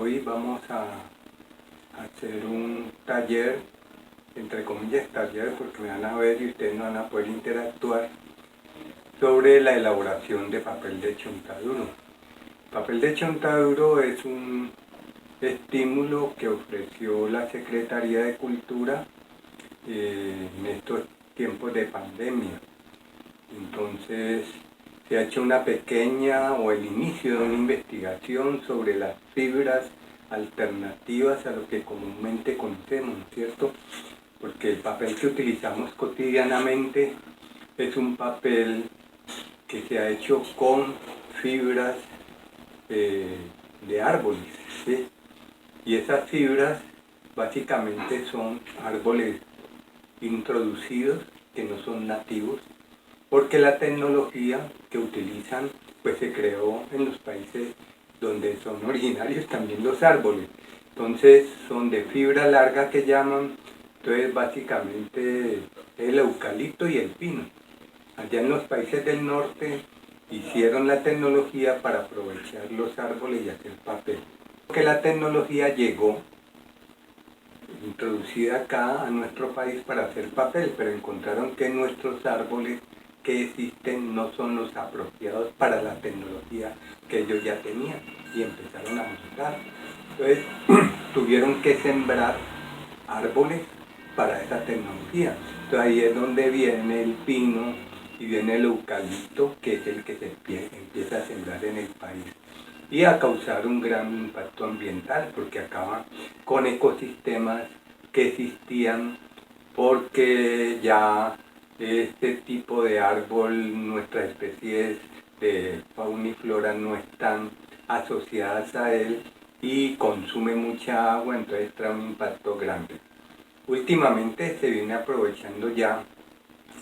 hoy vamos a hacer un taller, entre comillas taller, porque me van a ver y ustedes no van a poder interactuar, sobre la elaboración de papel de chontaduro. Papel de chontaduro es un estímulo que ofreció la Secretaría de Cultura en estos tiempos de pandemia. Entonces se ha hecho una pequeña o el inicio de una investigación sobre las fibras alternativas a lo que comúnmente conocemos, ¿no es cierto? Porque el papel que utilizamos cotidianamente es un papel que se ha hecho con fibras de árboles, ¿sí? Y esas fibras básicamente son árboles introducidos que no son nativos, porque la tecnología que utilizan pues se creó en los países donde son originarios también los árboles. Entonces son de fibra larga que llaman, entonces básicamente el eucalipto y el pino. Allá en los países del norte hicieron la tecnología para aprovechar los árboles y hacer papel. Que la tecnología llegó introducida acá a nuestro país para hacer papel, pero encontraron que nuestros árboles que existen no son los apropiados para la tecnología que ellos ya tenían y empezaron a mostrar. Entonces tuvieron que sembrar árboles para esa tecnología. Entonces ahí es donde viene el pino y viene el eucalipto, que es el que se empieza a sembrar en el país y a causar un gran impacto ambiental, porque acaba con ecosistemas que existían, porque ya este tipo de árbol, nuestras especies de fauna y flora no están asociadas a él y consume mucha agua, entonces trae un impacto grande. Últimamente se viene aprovechando ya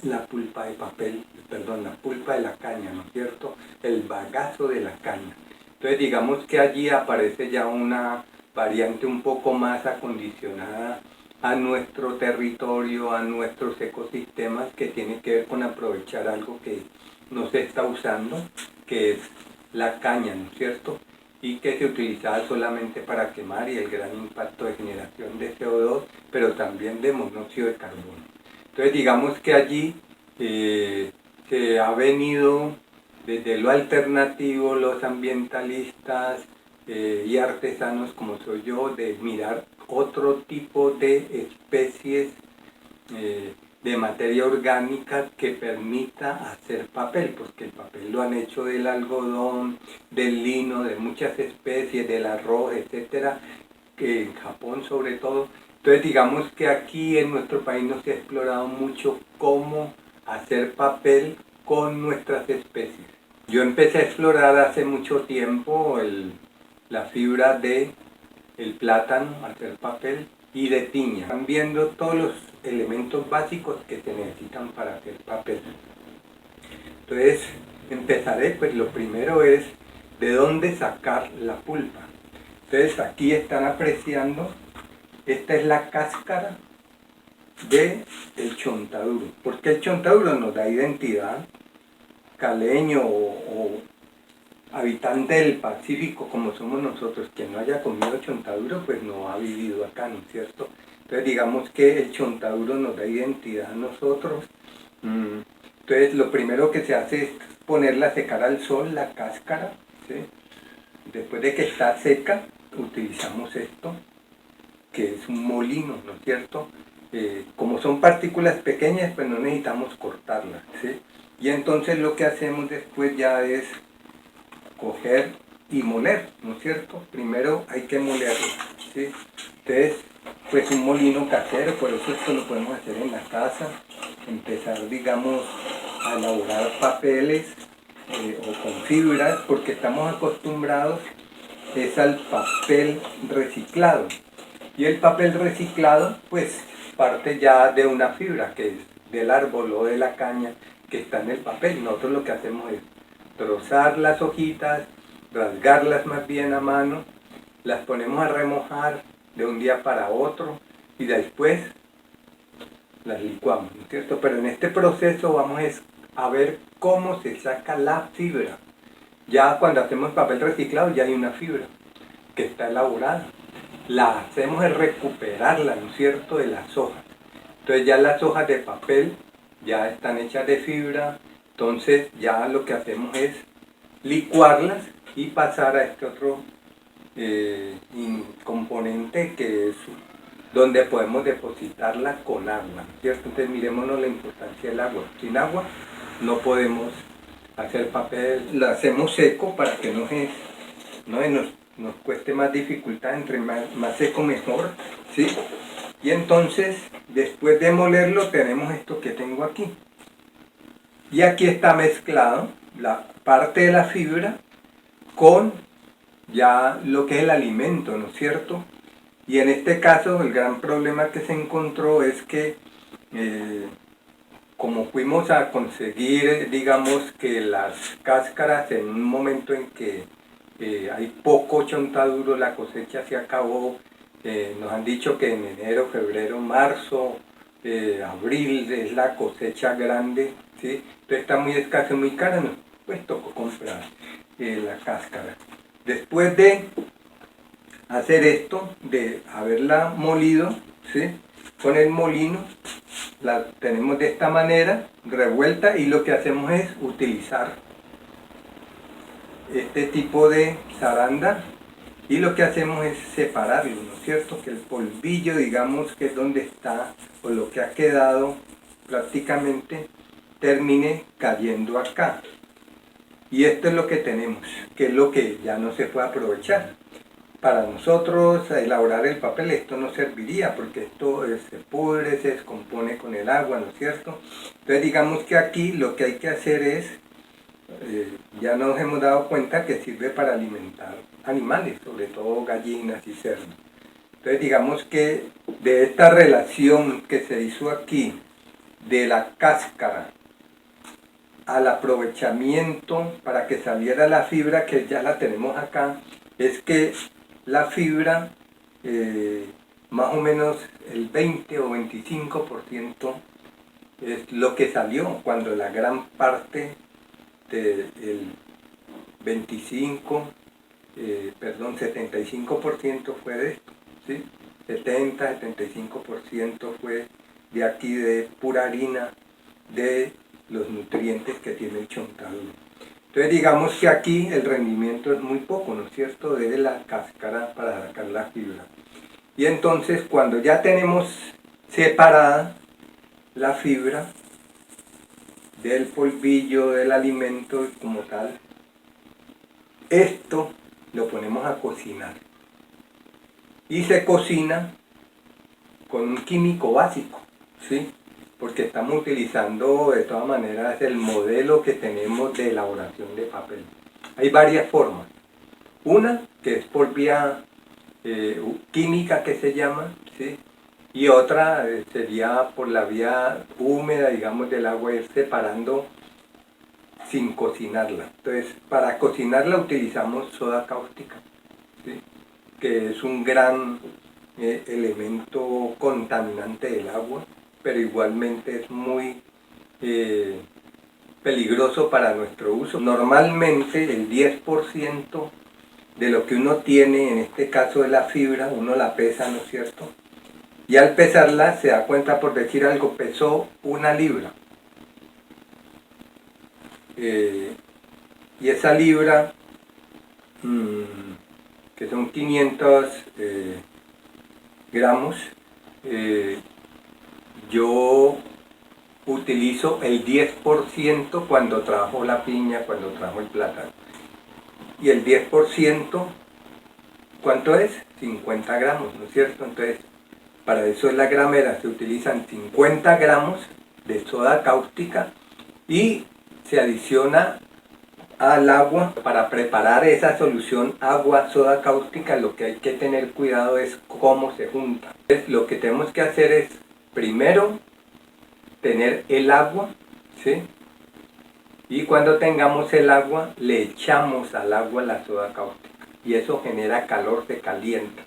la pulpa de papel, perdón, la pulpa de la caña, ¿no es cierto? El bagazo de la caña. Entonces digamos que allí aparece ya una variante un poco más acondicionada a nuestro territorio, a nuestros ecosistemas, que tiene que ver con aprovechar algo que no se está usando, que es la caña, ¿no es cierto? Y que se utilizaba solamente para quemar y el gran impacto de generación de CO2, pero también de monóxido de carbono. Entonces digamos que allí se ha venido desde lo alternativo, los ambientalistas y artesanos como soy yo, de mirar otro tipo de especies de materia orgánica que permita hacer papel, porque el papel lo han hecho del algodón, del lino, de muchas especies, del arroz, etcétera, que en Japón sobre todo. Entonces digamos que aquí en nuestro país no se ha explorado mucho cómo hacer papel con nuestras especies. Yo empecé a explorar hace mucho tiempo la fibra de el plátano, hacer papel, y de piña. Están viendo todos los elementos básicos que se necesitan para hacer papel. Entonces empezaré, pues lo primero es de dónde sacar la pulpa. Entonces aquí están apreciando, esta es la cáscara del chontaduro, porque el chontaduro nos da identidad. Caleño o habitante del Pacífico como somos nosotros, quien no haya comido chontaduro pues no ha vivido acá, ¿no es cierto? Entonces digamos que el chontaduro nos da identidad a nosotros. Entonces lo primero que se hace es ponerla a secar al sol, la cáscara, ¿sí? Después de que está seca utilizamos esto, que es un molino, ¿no es cierto? Como son partículas pequeñas pues no necesitamos cortarlas, ¿sí? Y entonces lo que hacemos después ya es coger y moler, ¿no es cierto? Primero hay que molerlo, ¿sí? Entonces, pues un molino casero, por eso esto lo podemos hacer en la casa, empezar, digamos, a elaborar papeles o con fibras, porque estamos acostumbrados es al papel reciclado. Y el papel reciclado, pues, parte ya de una fibra, que es del árbol o de la caña, que está en el papel. Nosotros lo que hacemos es trozar las hojitas, rasgarlas más bien a mano, las ponemos a remojar de un día para otro y después las licuamos, ¿no es cierto? Pero en este proceso vamos a ver cómo se saca la fibra. Ya cuando hacemos papel reciclado ya hay una fibra, que está elaborada. La hacemos es recuperarla, ¿no es cierto?, de las hojas. Entonces ya las hojas de papel ya están hechas de fibra, entonces ya lo que hacemos es licuarlas y pasar a este otro componente que es donde podemos depositarla con agua, ¿cierto? Entonces miremonos la importancia del agua. Sin agua no podemos hacer papel, lo hacemos seco para que nos cueste más dificultad, entre más seco mejor, ¿sí? Y entonces, después de molerlo, tenemos esto que tengo aquí. Y aquí está mezclado la parte de la fibra con ya lo que es el alimento, ¿no es cierto? Y en este caso el gran problema que se encontró es que como fuimos a conseguir, digamos que las cáscaras en un momento en que hay poco chontaduro, la cosecha se acabó, nos han dicho que en enero, febrero, marzo, abril es la cosecha grande, ¿sí? Entonces está muy escasa, muy cara, ¿no? Pues tocó comprar la cáscara. Después de hacer esto, de haberla molido, ¿sí?, con el molino, la tenemos de esta manera, revuelta, y lo que hacemos es utilizar este tipo de zaranda, y lo que hacemos es separarlo, ¿no es cierto?, que el polvillo, digamos, que es donde está, o lo que ha quedado prácticamente, termine cayendo acá. Y esto es lo que tenemos, que es lo que ya no se puede aprovechar. Para nosotros elaborar el papel esto no serviría porque esto se pudre, se descompone con el agua, ¿no es cierto? Entonces digamos que aquí lo que hay que hacer es, ya nos hemos dado cuenta que sirve para alimentar animales, sobre todo gallinas y cerdos. Entonces digamos que de esta relación que se hizo aquí, de la cáscara al aprovechamiento para que saliera la fibra, que ya la tenemos acá, es que la fibra, más o menos el 20 o 25% es lo que salió, cuando la gran parte del 75% fue de esto, ¿sí? 70-75% fue de aquí, de pura harina, de los nutrientes que tiene el chontaduro. Entonces digamos que aquí el rendimiento es muy poco, ¿no es cierto?, de la cáscara para sacar la fibra. Y entonces cuando ya tenemos separada la fibra del polvillo, del alimento como tal, esto lo ponemos a cocinar. Y se cocina con un químico básico, ¿sí?, porque estamos utilizando de todas maneras el modelo que tenemos de elaboración de papel. Hay varias formas. Una que es por vía química, que se llama, ¿sí?, y otra sería por la vía húmeda, digamos, del agua, ir separando sin cocinarla. Entonces, para cocinarla utilizamos soda cáustica, ¿sí?, que es un gran elemento contaminante del agua, pero igualmente es muy peligroso para nuestro uso. Normalmente el 10% de lo que uno tiene, en este caso de la fibra, uno la pesa, ¿no es cierto?, y al pesarla se da cuenta, por decir algo, pesó 1 libra. Y esa libra, que son 500 gramos, yo utilizo el 10% cuando trabajo la piña, cuando trabajo el plátano. Y el 10%, ¿cuánto es? 50 gramos, ¿no es cierto? Entonces, para eso es la gramera, se utilizan 50 gramos de soda cáustica y se adiciona al agua. Para preparar esa solución agua-soda cáustica, lo que hay que tener cuidado es cómo se junta. Entonces, lo que tenemos que hacer es, primero, tener el agua, ¿sí?, y cuando tengamos el agua, le echamos al agua la soda cáustica y eso genera calor, se calienta.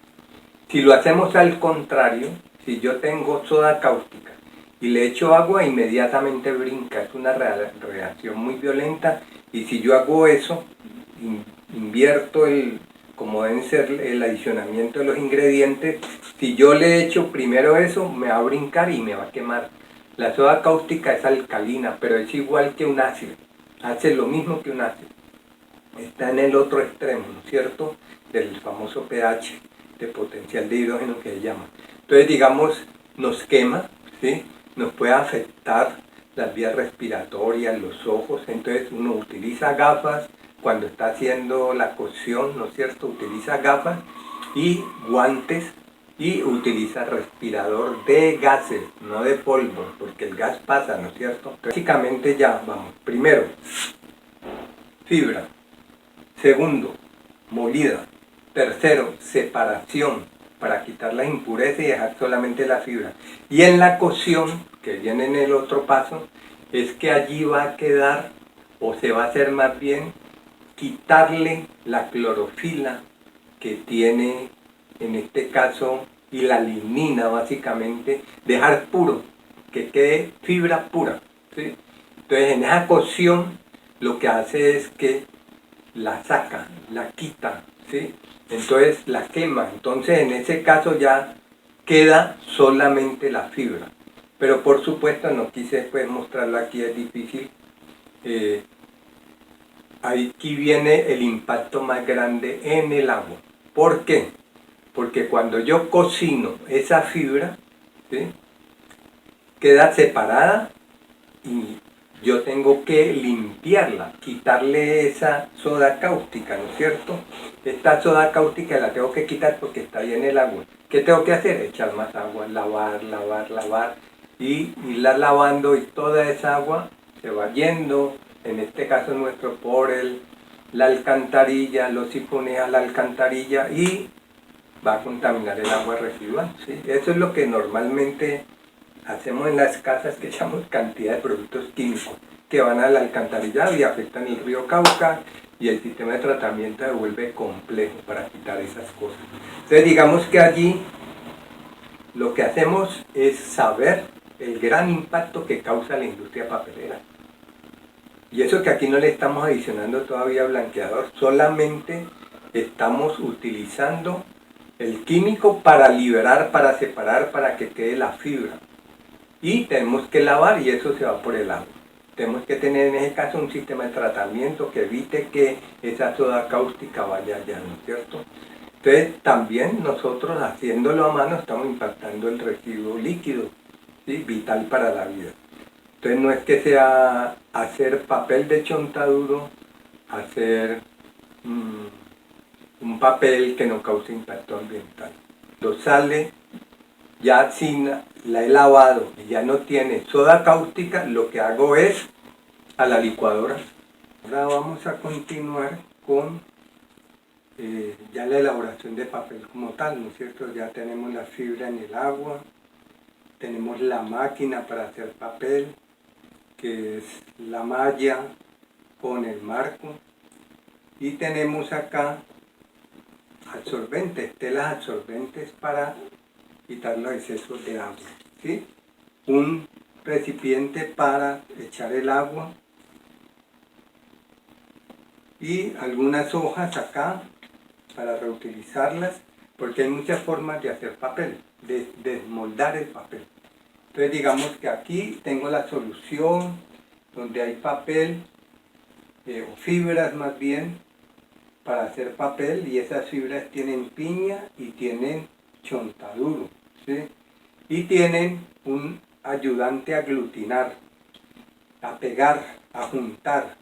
Si lo hacemos al contrario, si yo tengo soda cáustica y le echo agua, inmediatamente brinca, es una reacción muy violenta, y si yo hago eso, invierto como deben ser el adicionamiento de los ingredientes, si yo le echo primero eso, me va a brincar y me va a quemar. La soda cáustica es alcalina, pero es igual que un ácido, hace lo mismo que un ácido. Está en el otro extremo, ¿no es cierto?, del famoso pH, de potencial de hidrógeno que se llama. Entonces, digamos, nos quema, ¿sí? Nos puede afectar las vías respiratorias, los ojos. Entonces uno utiliza gafas cuando está haciendo la cocción, ¿no es cierto? Utiliza gafas y guantes y utiliza respirador de gases, no de polvo, porque el gas pasa, ¿no es cierto? Entonces, básicamente ya vamos. Primero, fibra. Segundo, molida. Tercero, separación, para quitar las impurezas y dejar solamente la fibra. Y en la cocción, que viene en el otro paso, es que allí va a quedar, o se va a hacer más bien, quitarle la clorofila que tiene, en este caso, y la lignina básicamente, dejar puro, que quede fibra pura, ¿sí? Entonces en esa cocción lo que hace es que la saca, la quita, ¿sí? Entonces la quema. Entonces en ese caso ya queda solamente la fibra. Pero por supuesto no quise pues mostrarlo aquí, es difícil. Aquí viene el impacto más grande en el agua. ¿Por qué? Porque cuando yo cocino esa fibra, ¿sí?, queda separada y yo tengo que limpiarla, quitarle esa soda cáustica, ¿no es cierto? Esta soda cáustica la tengo que quitar porque está ahí en el agua. ¿Qué tengo que hacer? Echar más agua, lavar, lavar, lavar y irla lavando, y toda esa agua se va yendo, en este caso nuestro, por la alcantarilla, lo sifonea a la alcantarilla y va a contaminar el agua residual, ¿sí? Eso es lo que normalmente hacemos en las casas, que echamos cantidad de productos químicos que van al alcantarillado y afectan el río Cauca, y el sistema de tratamiento se vuelve complejo para quitar esas cosas. Entonces digamos que allí lo que hacemos es saber el gran impacto que causa la industria papelera. Y eso que aquí no le estamos adicionando todavía blanqueador, solamente estamos utilizando el químico para liberar, para separar, para que quede la fibra. Y tenemos que lavar y eso se va por el agua. Tenemos que tener en ese caso un sistema de tratamiento que evite que esa soda cáustica vaya allá, ¿no es cierto? Entonces también nosotros, haciéndolo a mano, estamos impactando el residuo líquido, ¿sí?, vital para la vida. Entonces no es que sea hacer papel de chontaduro, hacer un papel que no cause impacto ambiental. Lo sale ya sin la he lavado y ya no tiene soda cáustica, lo que hago es a la licuadora. Ahora vamos a continuar con ya la elaboración de papel como tal, ¿no es cierto? Ya tenemos la fibra en el agua, tenemos la máquina para hacer papel, que es la malla con el marco, y tenemos acá absorbentes, telas absorbentes para quitar los excesos de agua, ¿sí? Un recipiente para echar el agua y algunas hojas acá para reutilizarlas, porque hay muchas formas de hacer papel, de desmoldar el papel. Entonces digamos que aquí tengo la solución donde hay papel, o fibras más bien, para hacer papel, y esas fibras tienen piña y tienen chontaduro, ¿sí?, y tienen un ayudante a aglutinar, a pegar, a juntar,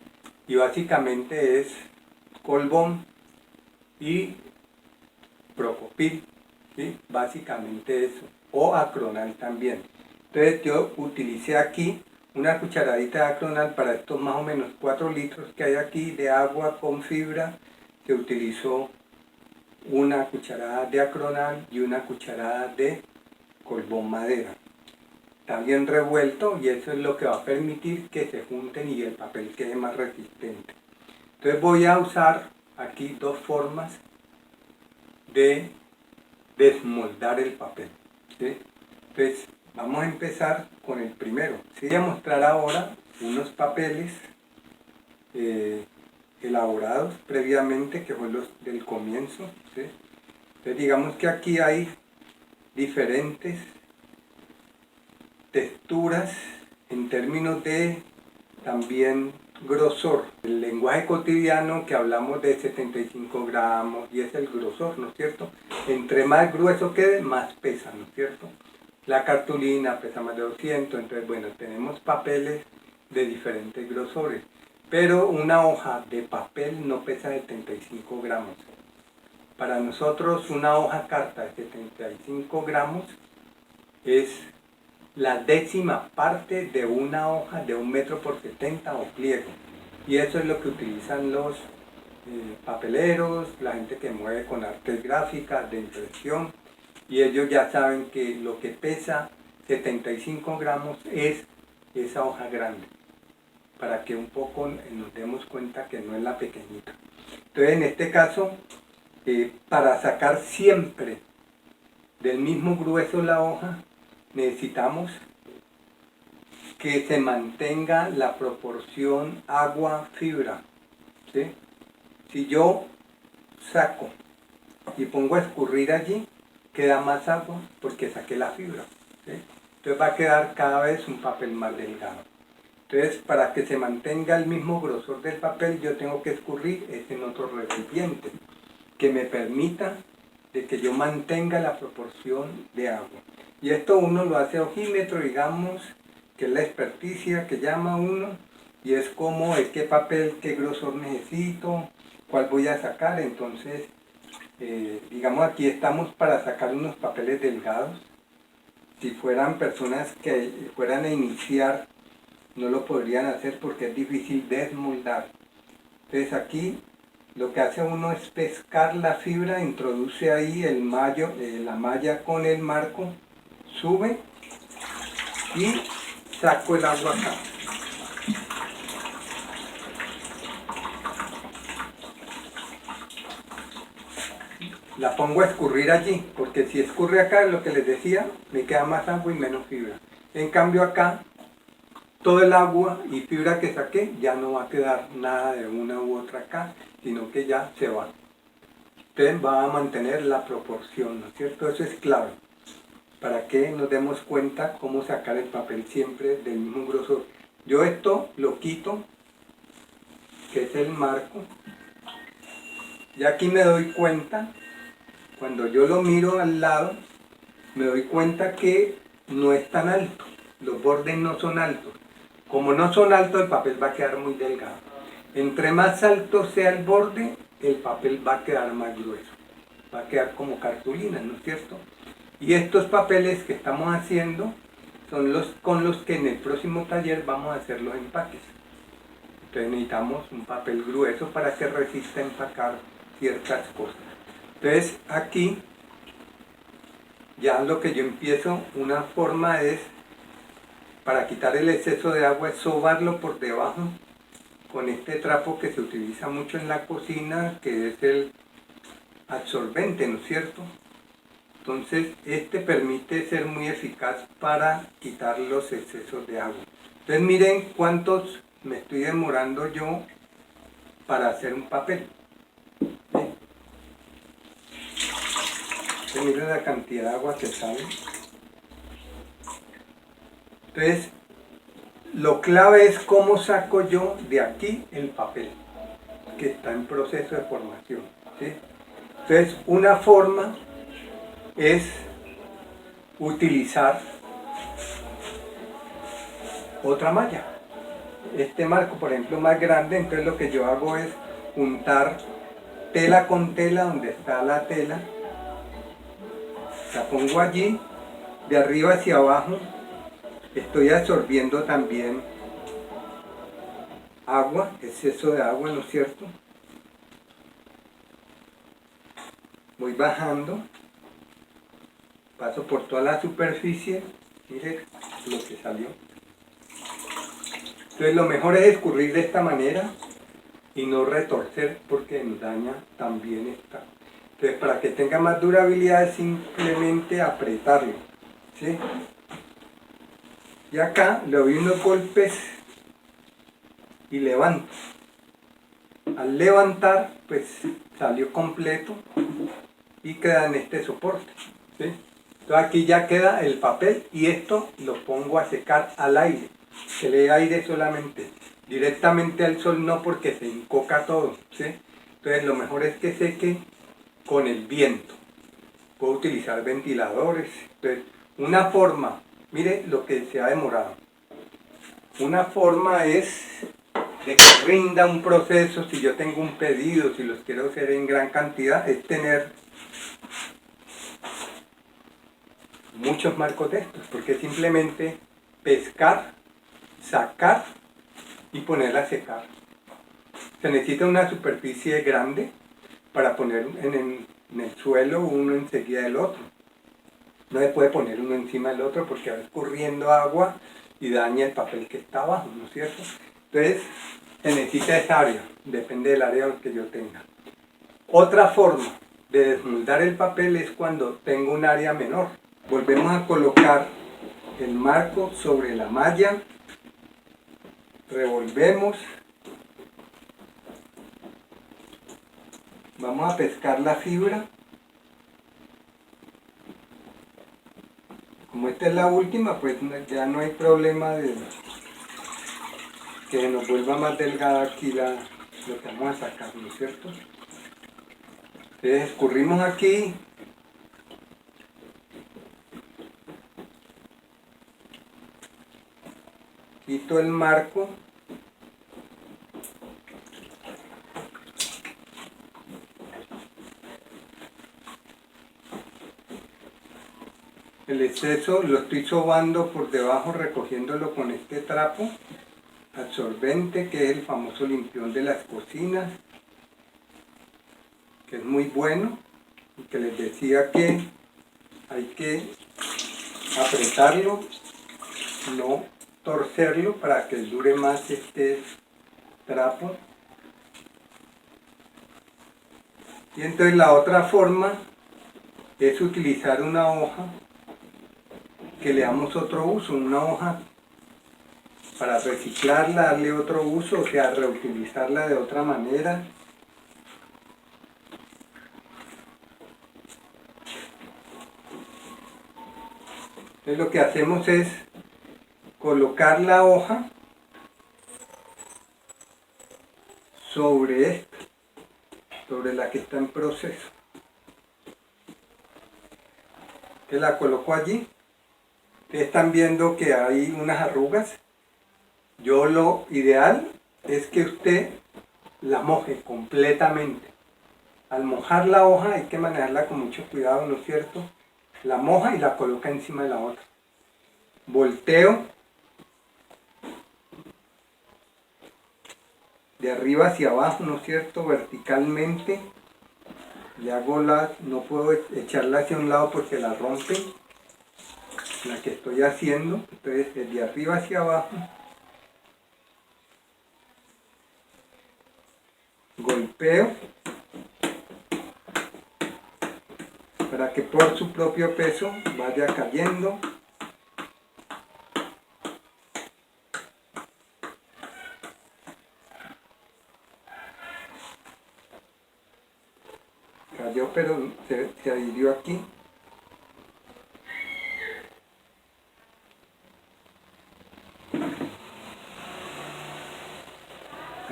y básicamente es colbón y procopil, ¿sí?, básicamente eso, o acronal también. Entonces yo utilicé aquí una cucharadita de acronal para estos más o menos 4 litros que hay aquí de agua con fibra. Se utilizó una cucharada de acronal y una cucharada de colbón madera. Está bien revuelto y eso es lo que va a permitir que se junten y el papel quede más resistente. Entonces voy a usar aquí dos formas de desmoldar el papel, ¿sí? Entonces vamos a empezar con el primero, ¿sí? Voy a mostrar ahora unos papeles elaborados previamente, que fue los del comienzo, ¿sí? Entonces digamos que aquí hay diferentes texturas en términos de también grosor. El lenguaje cotidiano que hablamos de 75 gramos y es el grosor, ¿no es cierto? Entre más grueso quede, más pesa, ¿no es cierto? La cartulina pesa más de 200, entonces bueno, tenemos papeles de diferentes grosores, pero una hoja de papel no pesa 75 gramos. Para nosotros una hoja carta de 75 gramos es la décima parte de una hoja de 1 metro por 70 o pliego. Y eso es lo que utilizan los papeleros, la gente que mueve con artes gráficas, de impresión, y ellos ya saben que lo que pesa 75 gramos es esa hoja grande, para que un poco nos demos cuenta que no es la pequeñita. Entonces en este caso, para sacar siempre del mismo grueso la hoja, necesitamos que se mantenga la proporción agua-fibra, ¿sí? Si yo saco y pongo a escurrir allí, queda más agua porque saqué la fibra, ¿sí? Entonces va a quedar cada vez un papel más delgado. Entonces, para que se mantenga el mismo grosor del papel, yo tengo que escurrir en otro recipiente que me permita de que yo mantenga la proporción de agua. Y esto uno lo hace a ojímetro, digamos, que es la experticia que llama uno, y es como es qué papel, qué grosor necesito, cuál voy a sacar. Entonces, digamos, aquí estamos para sacar unos papeles delgados. Si fueran personas que fueran a iniciar, no lo podrían hacer porque es difícil desmoldar. Entonces aquí lo que hace uno es pescar la fibra, introduce ahí la malla con el marco, sube y saco el agua acá. La pongo a escurrir allí, porque si escurre acá, lo que les decía, me queda más agua y menos fibra. En cambio acá, todo el agua y fibra que saqué, ya no va a quedar nada de una u otra acá, sino que ya se va. Entonces va a mantener la proporción, ¿no es cierto? Eso es clave, para que nos demos cuenta cómo sacar el papel siempre del mismo grosor. Yo esto lo quito, que es el marco, y aquí me doy cuenta, cuando yo lo miro al lado, me doy cuenta que no es tan alto, los bordes no son altos. Como no son altos, el papel va a quedar muy delgado. Entre más alto sea el borde, el papel va a quedar más grueso, va a quedar como cartulina, ¿no es cierto? Y estos papeles que estamos haciendo son los con los que en el próximo taller vamos a hacer los empaques. Entonces necesitamos un papel grueso para que resista empacar ciertas cosas. Entonces aquí ya lo que yo empiezo, una forma es, para quitar el exceso de agua, es sobarlo por debajo con este trapo que se utiliza mucho en la cocina, que es el absorbente, ¿no es cierto? Entonces este permite ser muy eficaz para quitar los excesos de agua. Entonces miren cuántos me estoy demorando yo para hacer un papel. ¿Sí? Miren la cantidad de agua que sale. Entonces, lo clave es cómo saco yo de aquí el papel, que está en proceso de formación, ¿sí? Entonces, una forma es utilizar otra malla. Este marco, por ejemplo, más grande, entonces lo que yo hago es juntar tela con tela donde está la tela, la pongo allí, de arriba hacia abajo, estoy absorbiendo también agua, exceso de agua, ¿no es cierto? Voy bajando, paso por toda la superficie, miren lo que salió. Entonces lo mejor es escurrir de esta manera y no retorcer porque nos daña también esta. Entonces para que tenga más durabilidad es simplemente apretarlo, ¿sí? Y acá le doy unos golpes y levanto. Al levantar, pues salió completo y queda en este soporte, ¿sí? Entonces aquí ya queda el papel y esto lo pongo a secar al aire, que le dé aire solamente, directamente al sol no, porque se encoca todo, ¿sí? Entonces lo mejor es que seque con el viento. Puedo utilizar ventiladores. Entonces, una forma, mire lo que se ha demorado. Una forma es de que rinda un proceso, si yo tengo un pedido, si los quiero hacer en gran cantidad, es tener muchos marcos de estos, porque es simplemente pescar, sacar y poner a secar. Se necesita una superficie grande para poner en el suelo uno enseguida del otro. No se puede poner uno encima del otro porque va escurriendo agua y daña el papel que está abajo, ¿no es cierto? Entonces, se necesita esa área, depende del área que yo tenga. Otra forma de desmoldar el papel es cuando tengo un área menor. Volvemos a colocar el marco sobre la malla, revolvemos, vamos a pescar la fibra. Como esta es la última, pues ya no hay problema de que nos vuelva más delgada aquí lo que vamos a sacar, ¿no es cierto? Entonces escurrimos aquí, quito el marco, el exceso lo estoy sobando por debajo, recogiéndolo con este trapo absorbente, que es el famoso limpión de las cocinas, que es muy bueno, y que les decía que hay que apretarlo, no torcerlo, para que dure más este trapo. Y entonces la otra forma es utilizar una hoja que le damos otro uso, una hoja para reciclarla, darle otro uso, o sea, reutilizarla de otra manera. Entonces lo que hacemos es colocar la hoja sobre esta, sobre la que está en proceso. Que la coloco allí. Ustedes están viendo que hay unas arrugas. Yo lo ideal es que usted la moje completamente. Al mojar la hoja hay que manejarla con mucho cuidado, ¿no es cierto? La moja y la coloca encima de la otra. Volteo de arriba hacia abajo, ¿no es cierto? Verticalmente. Le hago no puedo echarla hacia un lado porque la rompe, la que estoy haciendo. Entonces, de arriba hacia abajo, golpeo para que por su propio peso vaya cayendo. Cayó, pero se adhirió aquí.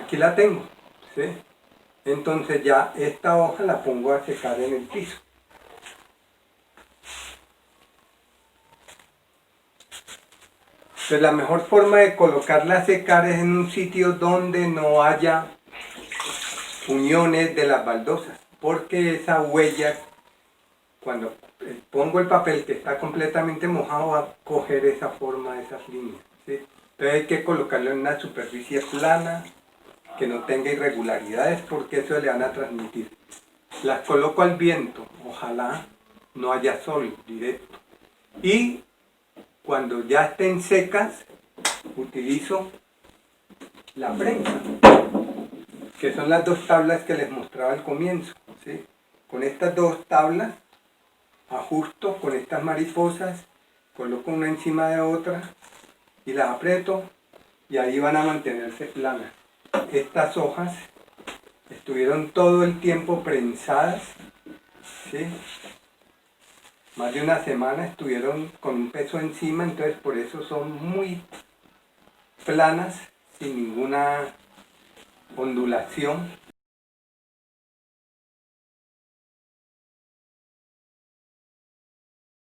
Aquí la tengo, ¿sí? Entonces ya esta hoja la pongo a secar en el piso. Pues la mejor forma de colocarla a secar es en un sitio donde no haya uniones de las baldosas, porque esa huella, cuando pongo el papel que está completamente mojado, va a coger esa forma, esas líneas, ¿sí? Entonces hay que colocarlo en una superficie plana, que no tenga irregularidades, porque eso le van a transmitir. Las coloco al viento, ojalá no haya sol directo. Y cuando ya estén secas, utilizo la prensa, que son las dos tablas que les mostraba al comienzo, ¿sí? Con estas dos tablas ajusto con estas mariposas, coloco una encima de otra y las aprieto, y ahí van a mantenerse planas. Estas hojas estuvieron todo el tiempo prensadas, ¿sí? Más de una semana estuvieron con un peso encima, entonces por eso son muy planas, sin ninguna ondulación.